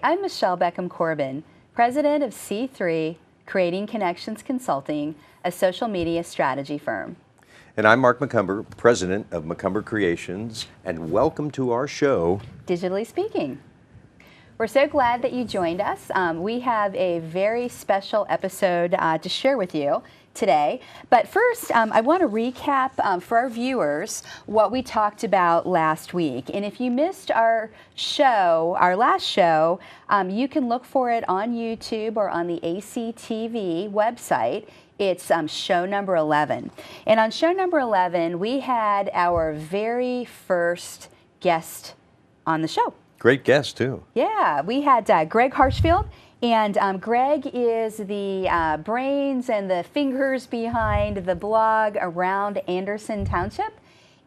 Hi, I'm Michelle Beckham-Corbin, President of C3 Creating Connections Consulting, a social media strategy firm. And I'm Mark Macomber, President of Macomber Creations, and welcome to our show, Digitally Speaking. We're so glad that you joined us. We have a very special episode to share with you today. But first, I want to recap for our viewers what we talked about last week. And if you missed our show, our last show, you can look for it on YouTube or on the ACTV website. It's show number 11. And on show number 11, we had our very first guest on the show. Great guest, too. Yeah, we had Greg Harshfield, and Greg is the brains and the fingers behind the blog around Anderson Township.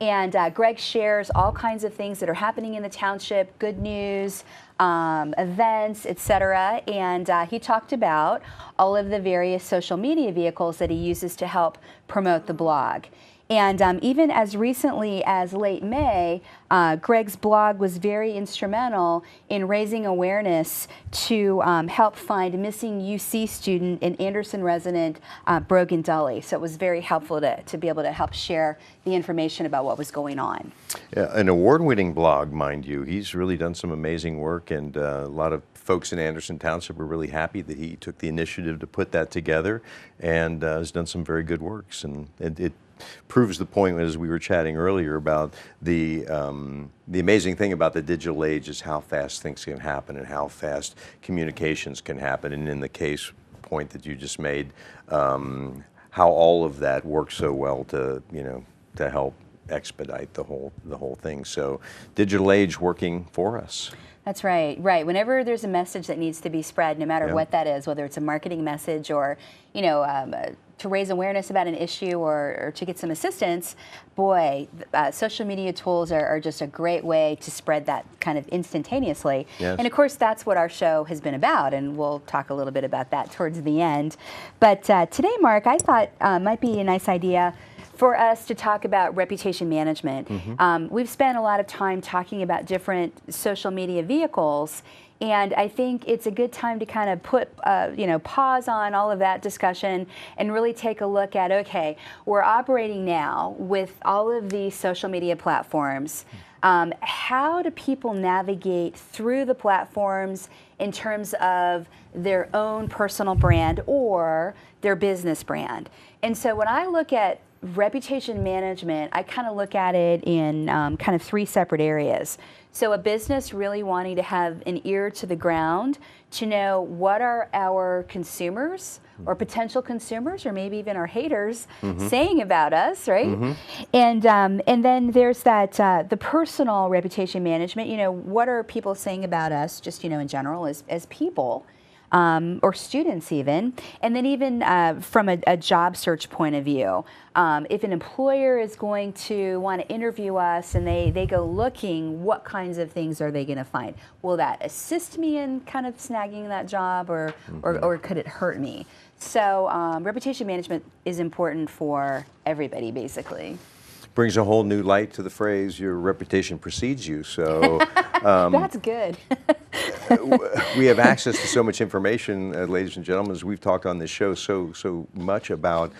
And Greg shares all kinds of things that are happening in the township, good news, events, etc. And he talked about all of the various social media vehicles that he uses to help promote the blog. And even as recently as late May, Greg's blog was very instrumental in raising awareness to help find a missing UC student and Anderson resident, Brogan Dully. So it was very helpful to be able to help share the information about what was going on. Yeah, an award-winning blog, mind you. He's really done some amazing work, and a lot of folks in Anderson Township were really happy that he took the initiative to put that together, and has done some very good works. And it proves the point, as we were chatting earlier, about the amazing thing about the digital age is how fast things can happen and how fast communications can happen. And in the case point that you just made, how all of that works so well to help expedite the whole thing. So digital age working for us. That's right, right. Whenever there's a message that needs to be spread, no matter what that is, whether it's a marketing message or, to raise awareness about an issue or to get some assistance, boy, social media tools are just a great way to spread that kind of instantaneously. Yes. And of course, that's what our show has been about, and we'll talk a little bit about that towards the end. But today, Mark, I thought might be a nice idea for us to talk about reputation management. Mm-hmm. We've spent a lot of time talking about different social media vehicles, and I think it's a good time to kind of put, pause on all of that discussion and really take a look at, okay, we're operating now with all of these social media platforms. How do people navigate through the platforms in terms of their own personal brand or their business brand? And so when I look at reputation management, I kind of look at it in kind of three separate areas. So a business really wanting to have an ear to the ground to know what are our consumers or potential consumers or maybe even our haters saying about us, right? And then there's that the personal reputation management. What are people saying about us, just in general as people? Or students even, and then even from a job search point of view. If an employer is going to want to interview us and they go looking, what kinds of things are they going to find? Will that assist me in kind of snagging that job or could it hurt me? So reputation management is important for everybody, basically. Brings a whole new light to the phrase, your reputation precedes you. So that's good. We have access to so much information, ladies and gentlemen, as we've talked on this show so much about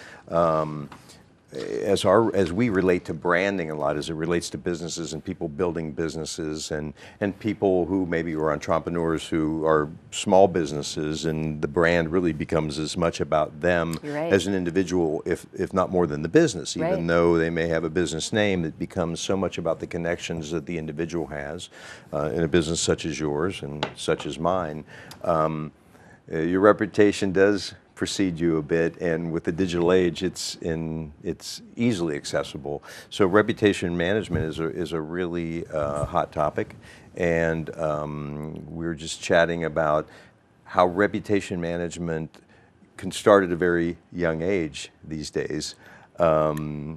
as we relate to branding a lot, as it relates to businesses and people building businesses and people who maybe are entrepreneurs who are small businesses, and the brand really becomes as much about them as an individual, if not more than the business. Even though they may have a business name, it becomes so much about the connections that the individual has in a business such as yours and such as mine. Your reputation does precede you a bit, and with the digital age, it's easily accessible. So reputation management is a really hot topic, and we were just chatting about how reputation management can start at a very young age these days. Not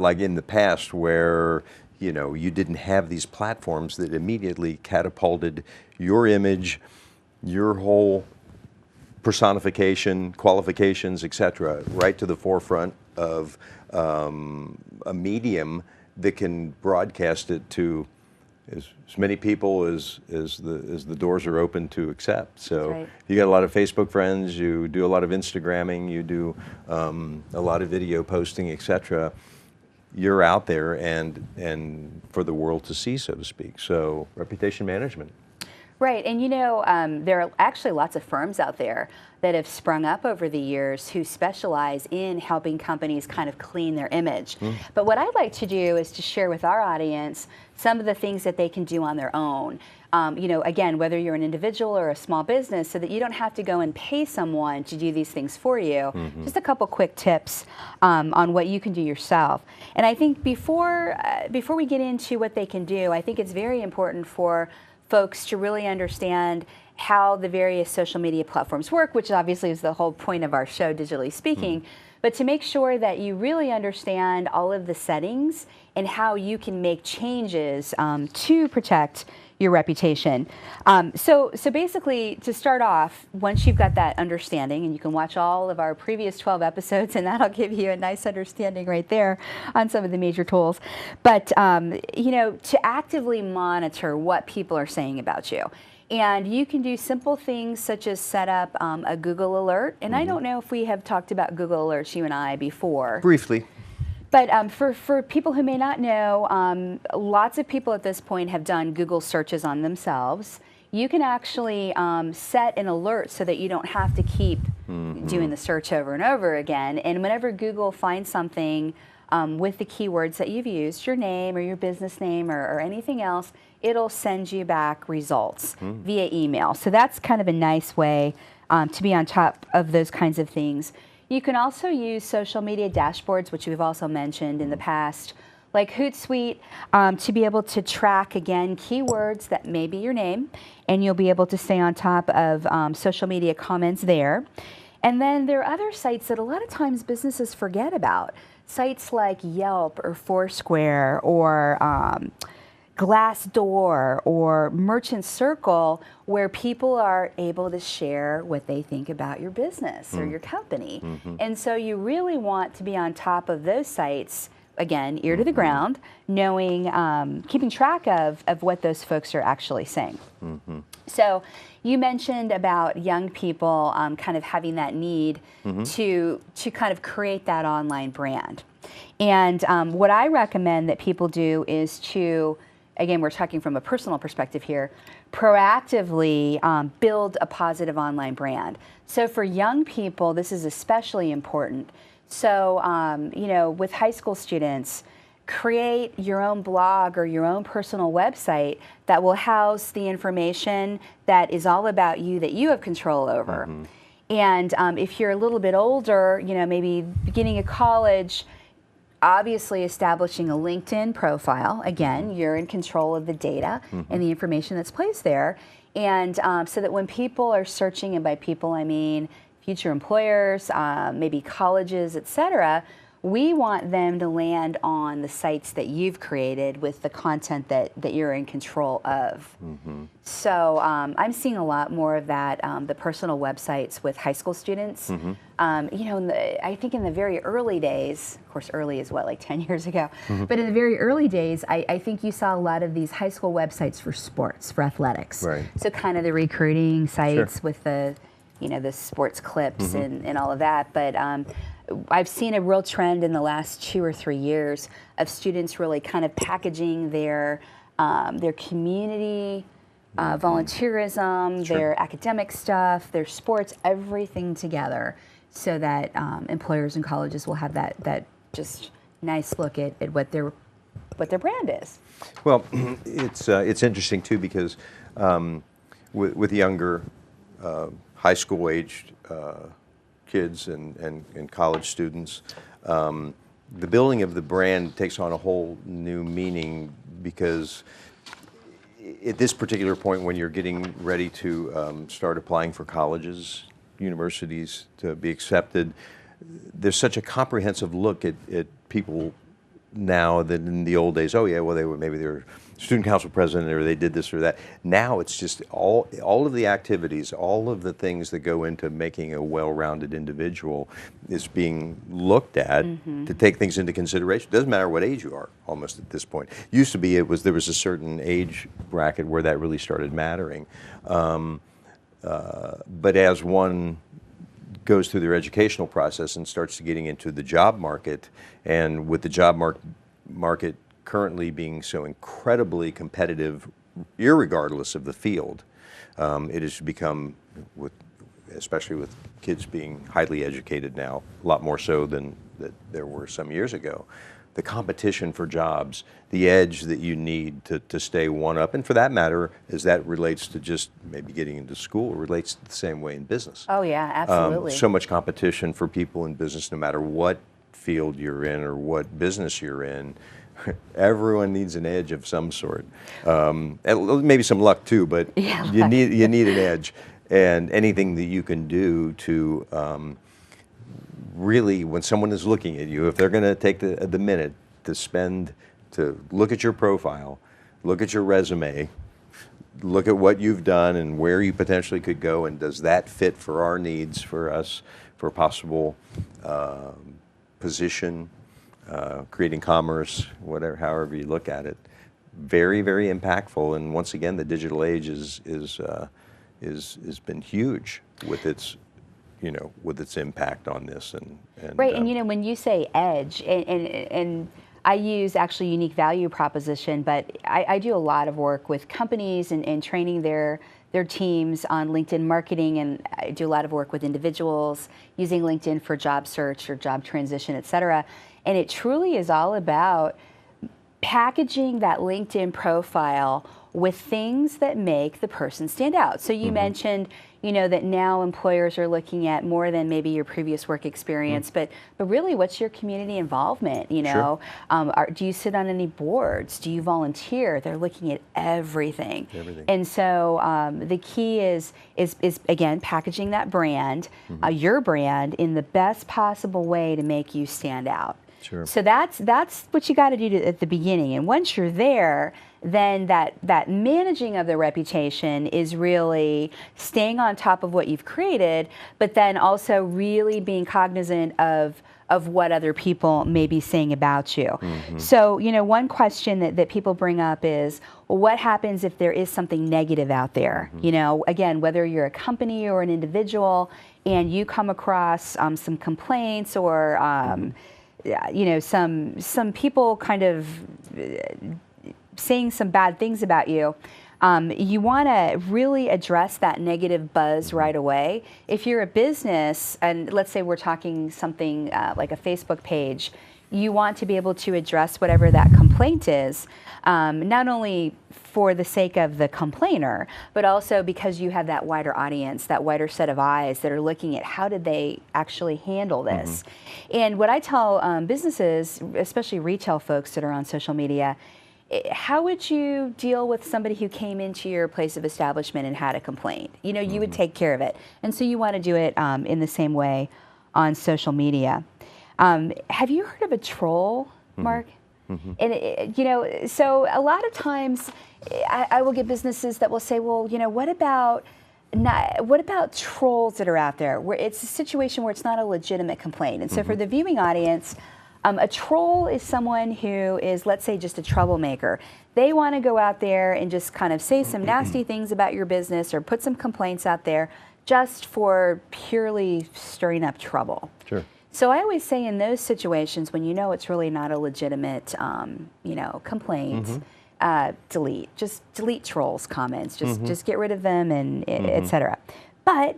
like in the past where you didn't have these platforms that immediately catapulted your image, your whole personification, qualifications, etc., right to the forefront of a medium that can broadcast it to as many people as the doors are open to accept. So right. you got a lot of Facebook friends, you do a lot of Instagramming, you do a lot of video posting, etc. You're out there and for the world to see, so to speak. So reputation management. Right, and there are actually lots of firms out there that have sprung up over the years who specialize in helping companies kind of clean their image. But what I'd like to do is to share with our audience some of the things that they can do on their own. Again, whether you're an individual or a small business, so that you don't have to go and pay someone to do these things for you. Just a couple quick tips on what you can do yourself. And I think before we get into what they can do, I think it's very important for folks to really understand how the various social media platforms work, which obviously is the whole point of our show, Digitally Speaking, but to make sure that you really understand all of the settings and how you can make changes to protect your reputation. So basically, to start off, once you've got that understanding, and you can watch all of our previous 12 episodes, and that'll give you a nice understanding right there on some of the major tools. But, to actively monitor what people are saying about you. And you can do simple things such as set up a Google alert. And I don't know if we have talked about Google alerts, you and I, before. Briefly. But for people who may not know, lots of people at this point have done Google searches on themselves. You can actually set an alert so that you don't have to keep doing the search over and over again. And whenever Google finds something with the keywords that you've used, your name or your business name or anything else, it'll send you back results via email. So that's kind of a nice way to be on top of those kinds of things. You can also use social media dashboards, which we've also mentioned in the past, like Hootsuite, to be able to track, again, keywords that may be your name, and you'll be able to stay on top of social media comments there. And then there are other sites that a lot of times businesses forget about, sites like Yelp or Foursquare or Glassdoor or Merchant Circle, where people are able to share what they think about your business or your company. And so you really want to be on top of those sites, again, ear to the ground, knowing, keeping track of what those folks are actually saying. So you mentioned about young people kind of having that need to kind of create that online brand. And what I recommend that people do is to, again, we're talking from a personal perspective here, proactively build a positive online brand. So for young people, this is especially important. So, with high school students, create your own blog or your own personal website that will house the information that is all about you, that you have control over. And if you're a little bit older, maybe beginning of college, obviously establishing a LinkedIn profile. Again, you're in control of the data and the information that's placed there. And so that when people are searching, and by people I mean future employers, maybe colleges, etc., we want them to land on the sites that you've created with the content that you're in control of. So I'm seeing a lot more of that, the personal websites with high school students. I think in the very early days, of course early is what, like 10 years ago, but in the very early days, I think you saw a lot of these high school websites for sports, for athletics. Right. So kind of the recruiting sites with the, the sports clips and all of that. But I've seen a real trend in the last 2 or 3 years of students really kind of packaging their community volunteerism, their academic stuff, their sports, everything together, so that employers and colleges will have that just nice look at what their brand is. Well, it's interesting too, because with younger high school aged kids and college students, the building of the brand takes on a whole new meaning, because at this particular point, when you're getting ready to start applying for colleges, universities to be accepted, there's such a comprehensive look at people now than in the old days. Oh yeah, well maybe they were student council president, or they did this or that. Now it's just all of the activities, all of the things that go into making a well-rounded individual is being looked at to take things into consideration. Doesn't matter what age you are, almost at this point. Used to be there was a certain age bracket where that really started mattering. But as one goes through their educational process and starts getting into the job market, and with the job market currently being so incredibly competitive, irregardless of the field, it has become, especially with kids being highly educated now, a lot more so than that there were some years ago. The competition for jobs, the edge that you need to stay one up, and for that matter, as that relates to just maybe getting into school, it relates the same way in business. Oh yeah, absolutely. So much competition for people in business, no matter what field you're in or what business you're in. Everyone needs an edge of some sort, and maybe some luck too. But yeah, you need an edge, and anything that you can do to really, when someone is looking at you, if they're going to take the minute to look at your profile, look at your resume, look at what you've done and where you potentially could go, and does that fit for our needs, for us, for a possible position. Creating commerce, whatever, however you look at it, very, very impactful. And once again, the digital age has been huge with its, with its impact on this. And right, and when you say edge, and I use actually unique value proposition, but I do a lot of work with companies and training their teams on LinkedIn marketing, and I do a lot of work with individuals using LinkedIn for job search or job transition, et cetera. And it truly is all about packaging that LinkedIn profile with things that make the person stand out. So you mentioned, that now employers are looking at more than maybe your previous work experience, but really, what's your community involvement? Sure. Do you sit on any boards? Do you volunteer? They're looking at everything. Everything. And so the key is again packaging that brand, your brand, in the best possible way to make you stand out. Sure. So that's what you got to do at the beginning, and once you're there, then that managing of the reputation is really staying on top of what you've created, but then also really being cognizant of what other people may be saying about you. So, one question that people bring up is, well, what happens if there is something negative out there? Again, whether you're a company or an individual, and you come across some complaints or some people kind of saying some bad things about you, you want to really address that negative buzz right away. If you're a business, and let's say we're talking something like a Facebook page, you want to be able to address whatever that complaint is, not only for the sake of the complainer, but also because you have that wider audience, that wider set of eyes that are looking at how did they actually handle this. And what I tell businesses, especially retail folks that are on social media, how would you deal with somebody who came into your place of establishment and had a complaint? You would take care of it. And so you want to do it in the same way on social media. Have you heard of a troll, Mark? And so a lot of times I will get businesses that will say, well, what about trolls that are out there, where it's a situation where it's not a legitimate complaint? And so for the viewing audience, a troll is someone who is, let's say, just a troublemaker. They want to go out there and just kind of say some nasty things about your business or put some complaints out there just for purely stirring up trouble. Sure. So I always say in those situations, when it's really not a legitimate, complaint, delete. Just delete trolls' comments. Just get rid of them, and et cetera. But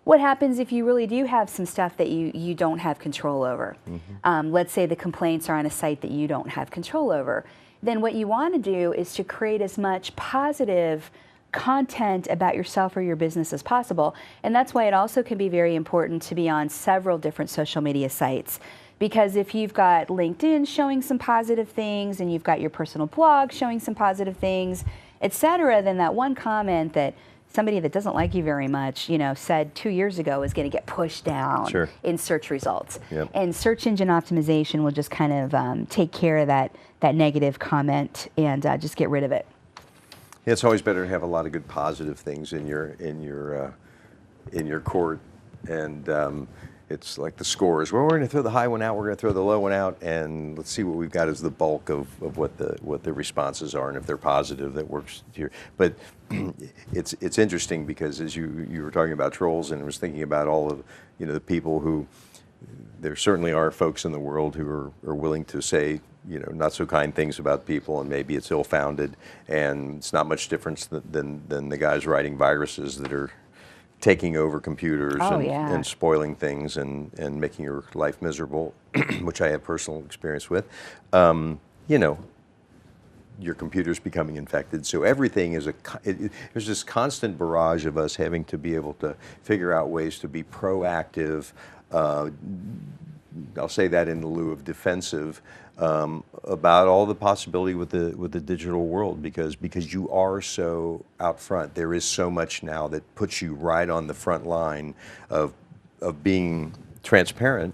what happens if you really do have some stuff that you don't have control over? Let's say the complaints are on a site that you don't have control over. Then what you want to do is to create as much positive content about yourself or your business as possible. And that's why it also can be very important to be on several different social media sites. Because if you've got LinkedIn showing some positive things, and you've got your personal blog showing some positive things, et cetera, then that one comment that somebody that doesn't like you very much, said 2 years ago is going to get pushed down Sure. in search results. Yep. And search engine optimization will just kind of take care of that negative comment and just get rid of it. Yeah, it's always better to have a lot of good positive things in your court, and it's like the scores. Well, we're going to throw the high one out, we're going to throw the low one out, and let's see what we've got as the bulk of what the responses are, and if they're positive, that works here. But it's interesting because as you were talking about trolls, and I was thinking about all of the people who, there certainly are folks in the world who are willing to say not so kind things about people, and maybe it's ill-founded, and it's not much difference than the guys writing viruses that are taking over computers and spoiling things and making your life miserable, which I have personal experience with. Your computer's becoming infected, so everything is there's this constant barrage of us having to be able to figure out ways to be proactive. I'll say that in the lieu of defensive, about all the possibility with the digital world, because you are so out front. There is so much now that puts you right on the front line of being transparent.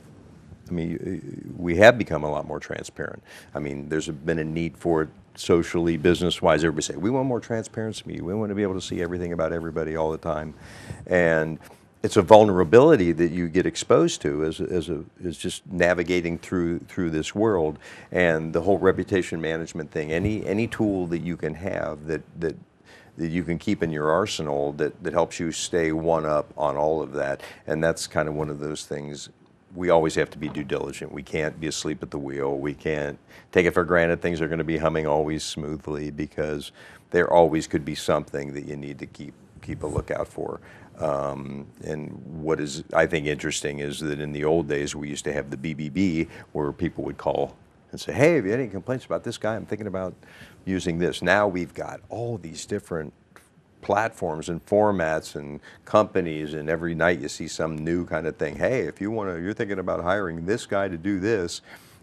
I mean, we have become a lot more transparent. I mean, there's been a need for it socially, business-wise. Everybody say, we want more transparency. We want to be able to see everything about everybody all the time. And it's a vulnerability that you get exposed to as just navigating through this world, and the whole reputation management thing. Any tool that you can have that you can keep in your arsenal that helps you stay one up on all of that, and that's kind of one of those things. We always have to be due diligent. We can't be asleep at the wheel. We can't take it for granted things are going to be humming always smoothly, because there always could be something that you need to keep a lookout for. And what is, I think, interesting is that in the old days we used to have the BBB, where people would call and say, hey, have you had any complaints about this guy? I'm thinking about using this. Now we've got all these different platforms and formats and companies, and every night you see some new kind of thing. Hey, if you're thinking about hiring this guy to do this,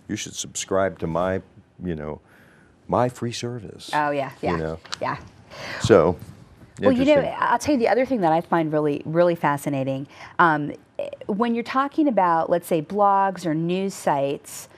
you should subscribe to my free service. Oh yeah, yeah, yeah. So. Well, I'll tell you the other thing that I find really, really fascinating. When you're talking about, let's say, blogs or news sites,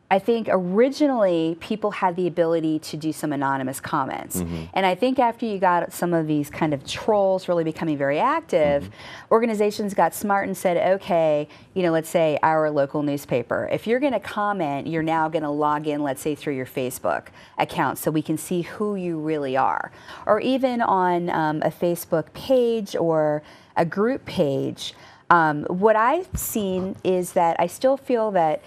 I think originally people had the ability to do some anonymous comments. Mm-hmm. And I think after you got some of these kind of trolls really becoming very active, mm-hmm. organizations got smart and said, okay, let's say our local newspaper, if you're going to comment, you're now going to log in, let's say, through your Facebook account so we can see who you really are. Or even on a Facebook page or a group page, what I've seen is that I still feel that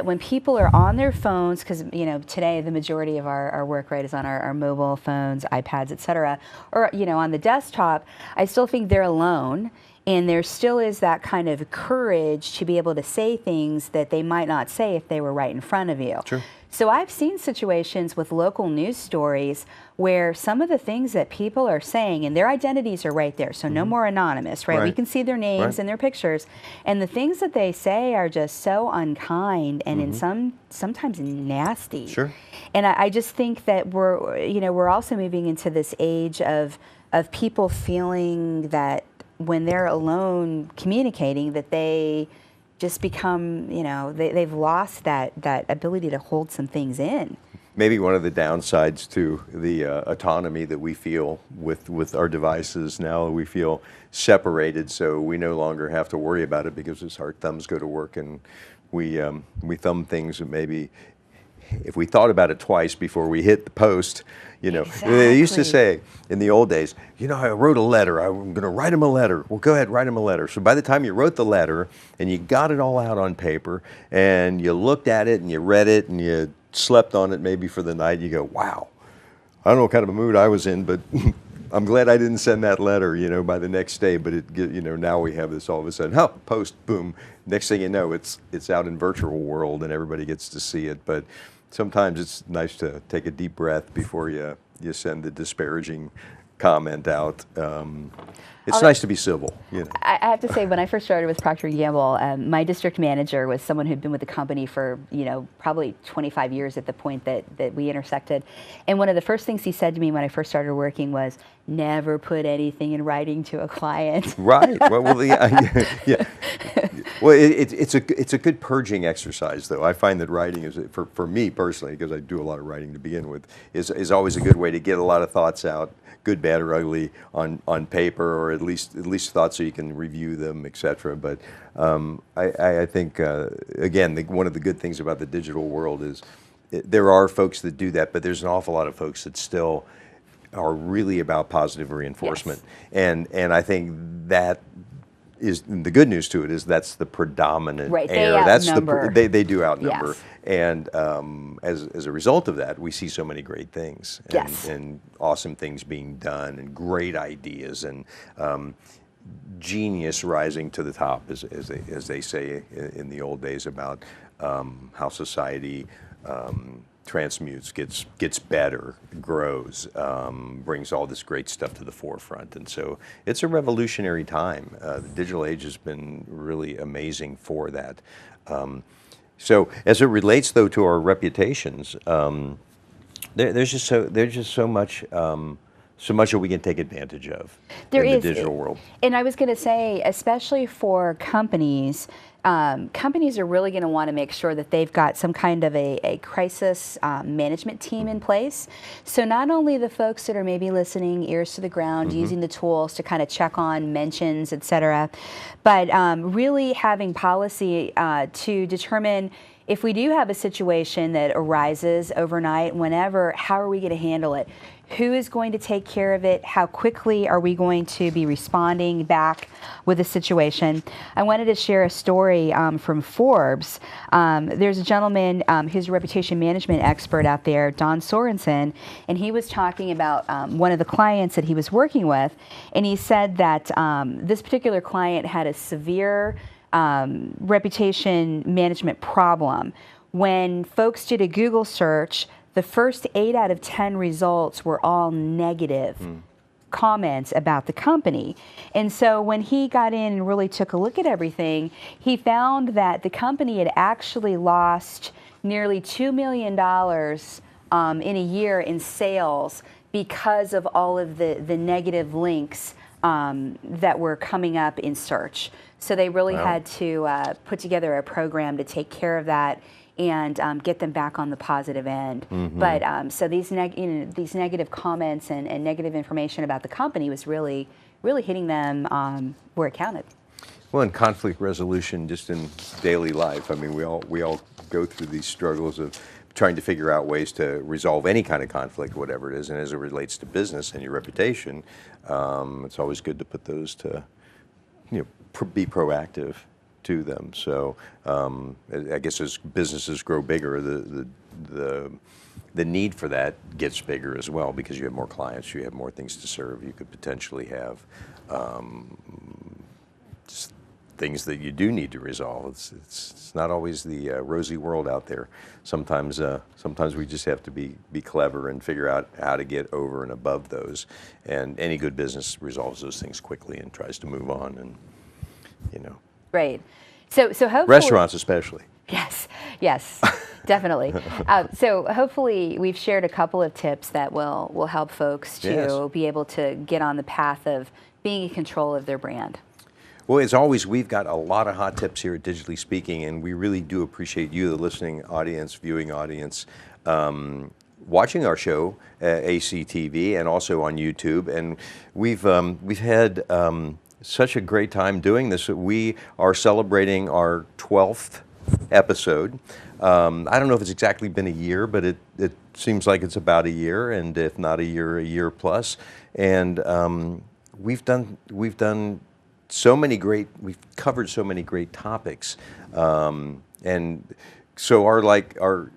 when people are on their phones, because today the majority of our work is on our mobile phones, iPads, etc., or on the desktop, I still think they're alone, and there still is that kind of courage to be able to say things that they might not say if they were right in front of you. Sure. So I've seen situations with local news stories where some of the things that people are saying, and their identities are right there, so mm-hmm. no more anonymous, right? We can see their names and their pictures, and the things that they say are just so unkind and mm-hmm. sometimes nasty. Sure. And I just think that we're also moving into this age of people feeling that when they're alone communicating, that they just become, they've lost that ability to hold some things in. Maybe one of the downsides to the autonomy that we feel with our devices now, we feel separated, so we no longer have to worry about it because our thumbs go to work and we thumb things that maybe if we thought about it twice before we hit the post, Exactly. They used to say in the old days, I wrote a letter, I'm going to write him a letter. Well, go ahead, write him a letter. So by the time you wrote the letter and you got it all out on paper and you looked at it and you read it and you slept on it maybe for the night, you go, wow, I don't know what kind of a mood I was in, but I'm glad I didn't send that letter, by the next day. But now we have this all of a sudden, post, boom. Next thing you know, it's out in virtual world and everybody gets to see it. But sometimes it's nice to take a deep breath before you send the disparaging comment out. It's nice to be civil. You know. I have to say, when I first started with Procter & Gamble, my district manager was someone who'd been with the company for, probably 25 years at the point that we intersected. And one of the first things he said to me when I first started working was, never put anything in writing to a client. Right. Well, yeah. Well, it's a good purging exercise, though. I find that writing is, for me personally, because I do a lot of writing to begin with, is always a good way to get a lot of thoughts out, good, bad, or ugly, on paper, or at least thoughts so you can review them, etc. But I think again, one of the good things about the digital world is there are folks that do that, but there's an awful lot of folks that still are really about positive reinforcement. Yes. And I think that is the good news to it, is that's the predominant error. They do outnumber. Yes. And as a result of that, we see so many great things and awesome things being done, and great ideas, and genius rising to the top, as they say in the old days, about how society transmutes, gets better, grows, brings all this great stuff to the forefront. And so it's a revolutionary time. The digital age has been really amazing for that. So as it relates, though, to our reputations, there's just so much that we can take advantage of in the digital world. And I was going to say, especially for companies, companies are really going to want to make sure that they've got some kind of a crisis management team in place. So not only the folks that are maybe listening, ears to the ground, using the tools to kind of check on mentions, et cetera, but really having policy to determine, if we do have a situation that arises overnight, whenever, how are we going to handle it? Who is going to take care of it? How quickly are we going to be responding back with a situation? I wanted to share a story from Forbes. There's a gentleman who's a reputation management expert out there, Don Sorensen, and he was talking about one of the clients that he was working with, and he said that this particular client had a severe reputation management problem. When folks did a Google search, the first 8 out of 10 results were all negative comments about the company. And so when he got in and really took a look at everything, he found that the company had actually lost nearly $2 million in a year in sales because of all of the negative links that were coming up in search. So they really had to put together a program to take care of that and get them back on the positive end. But so these negative comments and negative information about the company was really hitting them where it counted. Well, in conflict resolution, just in daily life, I mean, we all go through these struggles of trying to figure out ways to resolve any kind of conflict, whatever it is. And as it relates to business and your reputation, it's always good to put those to, be proactive to them. So I guess as businesses grow bigger, the need for that gets bigger as well, because you have more clients, you have more things to serve. You could potentially have just things that you do need to resolve. It's not always the rosy world out there. Sometimes we just have to be clever and figure out how to get over and above those. And any good business resolves those things quickly and tries to move on, and Right. So hopefully, restaurants especially. Yes, definitely. So hopefully we've shared a couple of tips that will help folks to be able to get on the path of being in control of their brand. Well, as always, we've got a lot of hot tips here at Digitally Speaking, and we really do appreciate you, the listening audience, viewing audience, watching our show at ACTV and also on YouTube. And we've had such a great time doing this. We are celebrating our 12th episode. I don't know if it's exactly been a year, but it seems like it's about a year, and if not a year plus. And we've covered so many great topics, and so our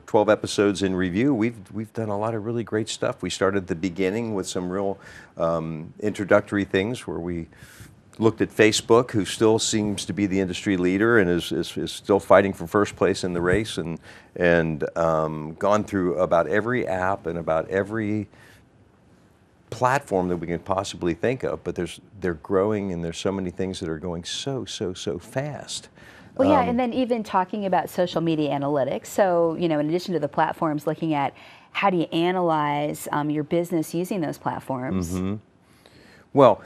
12 episodes in review, we've done a lot of really great stuff. We started at the beginning with some real introductory things, where we looked at Facebook, who still seems to be the industry leader and is still fighting for first place in the race, and gone through about every app and about every platform that we can possibly think of, but they're growing, and there's so many things that are going so fast. Well, yeah, and then even talking about social media analytics. So, in addition to the platforms, looking at how do you analyze your business using those platforms. Mm-hmm. Well,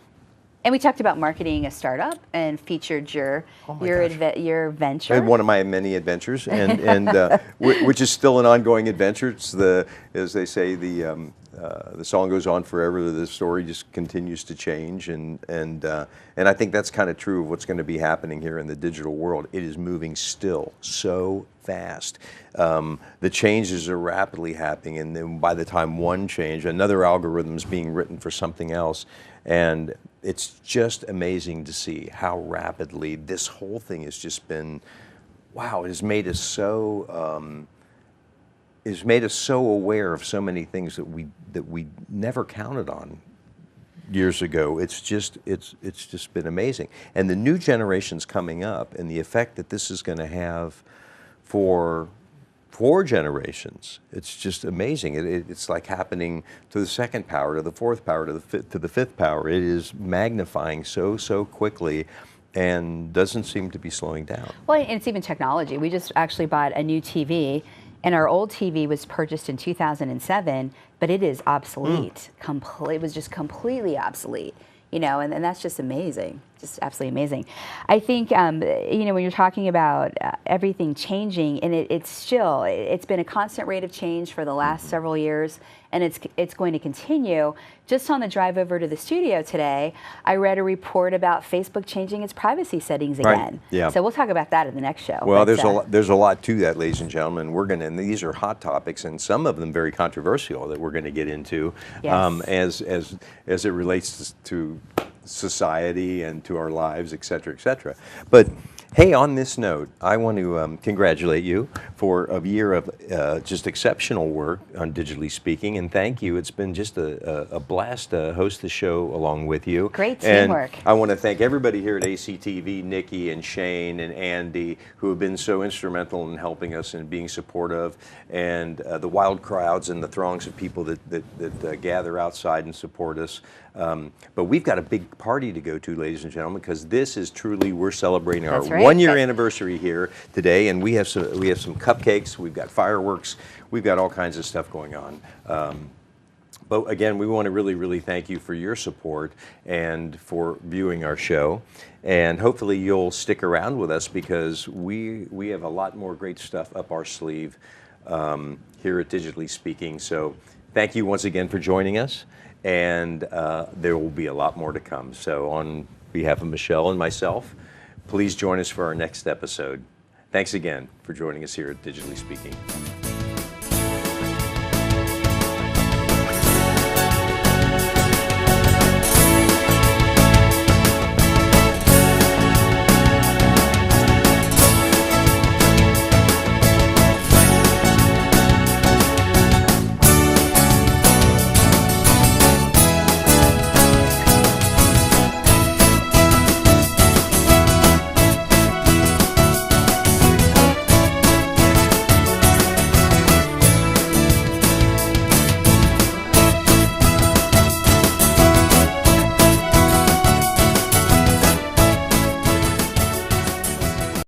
and we talked about marketing a startup and featured your venture. One of my many adventures, and which is still an ongoing adventure. It's as they say, the song goes on forever. The story just continues to change, and I think that's kind of true of what's going to be happening here in the digital world. It is moving still so fast. The changes are rapidly happening, and then by the time one change, another algorithm is being written for something else, and it's just amazing to see how rapidly this whole thing has just been. Wow, it has made us so. It's made us so aware of so many things that we never counted on years ago. It's just been amazing, and the new generations coming up, and the effect that this is going to have for 4 generations. It's just amazing. It's like happening to the second power, to the fourth power, to the fifth power. It is magnifying so quickly, and doesn't seem to be slowing down. Well, and it's even technology. We just actually bought a new TV, and our old TV was purchased in 2007, but it is obsolete. It was just completely obsolete, and that's just amazing. Just absolutely amazing. I think, when you're talking about everything changing, and it's been a constant rate of change for the last several years, and it's going to continue. Just on the drive over to the studio today, I read a report about Facebook changing its privacy settings again. Right. Yeah. So we'll talk about that in the next show. Well, there's a lot to that, ladies and gentlemen. And these are hot topics, and some of them very controversial that we're going to get into, yes. as it relates to society and to our lives, et cetera, et cetera. But hey, on this note, I want to congratulate you for a year of just exceptional work on Digitally Speaking, and thank you. It's been just a blast to host the show along with you. Great teamwork. And I want to thank everybody here at ACTV, Nikki and Shane and Andy, who have been so instrumental in helping us and being supportive, and the wild crowds and the throngs of people that gather outside and support us. But we've got a big party to go to, ladies and gentlemen, because this is truly, we're celebrating our one-year anniversary here today, and we have some cupcakes, we've got fireworks, we've got all kinds of stuff going on. But again, we want to really thank you for your support and for viewing our show, and hopefully you'll stick around with us, because we have a lot more great stuff up our sleeve here at Digitally Speaking. So thank you once again for joining us. And there will be a lot more to come. So on behalf of Michelle and myself, please join us for our next episode. Thanks again for joining us here at Digitally Speaking.